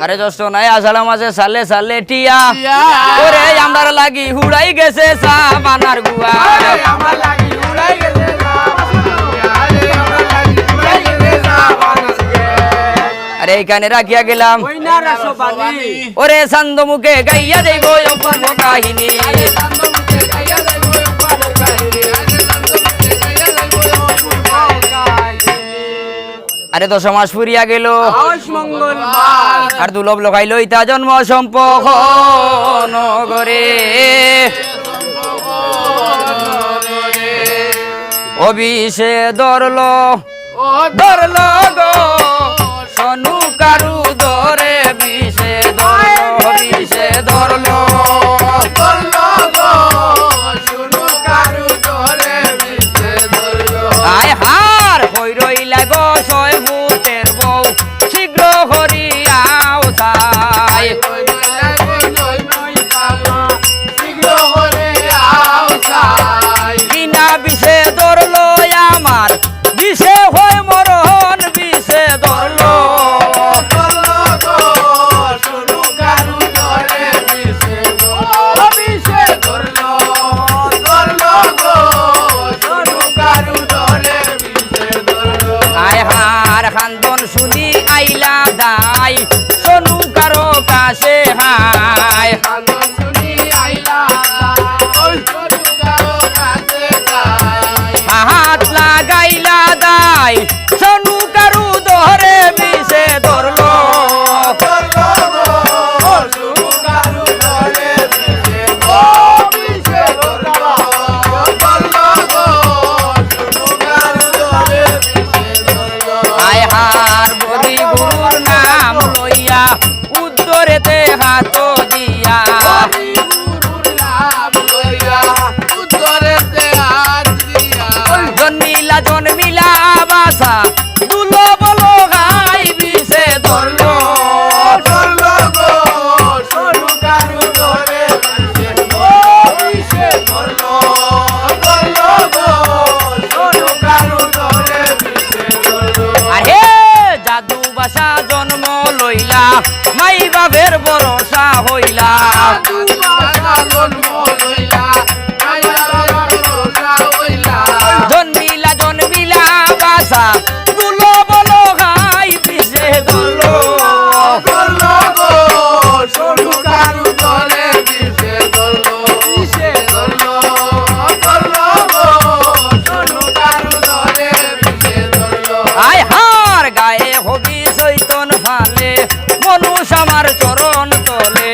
আরে দোস্ত নাই আসালাম আছে সালে সালে টিয়া ওরে আমার লাগি হুড়াই গেছে চা বানার গুয়া আমার লাগি উড়াই গেছে আরে এইখানে রাখিয়া গেলাম ওই না রসবানি ওরে চান্দ মুখে গাইয়া দেব অপূর্ব কাহিনী আরে 10 মাস ফুরিয়া গেল আজ মঙ্গলবার আর দুলভ লগাইল ইতা জন্ম সম্পর্ক নগরে অভিষে ধরলো গো সনু কারু ধরে বিষে ধরলো আয় হার হই রইলা গো ছয় ভূতের বউ শীঘ্র হরিয়াও চাই কিনা বিষে ধরলো আমার বিষে হয় মরণ বিষে ধরলো আয় হার খান্দন শুনি আইলা দাই সোনু কারো কাছে হায় হাত লাগাইলা দাই সোনু কারু ধরে বিষে ধরলো আয় হার বলি গুরুর নাম লইয়া উত্তরেতে হাত দিয়া জন্মিলা বাসা দুলো বলো গাই বিষে ধরলো আরে জাদু বাসা জন্ম লইলা মাই বাবের ভরসা হইলা জন্মিলা বাসা দুলো বলো গাই বিষে ধরলো আয় হার গায়ে হবি চৈতন ফালে মনুষ আমার চরণ তলে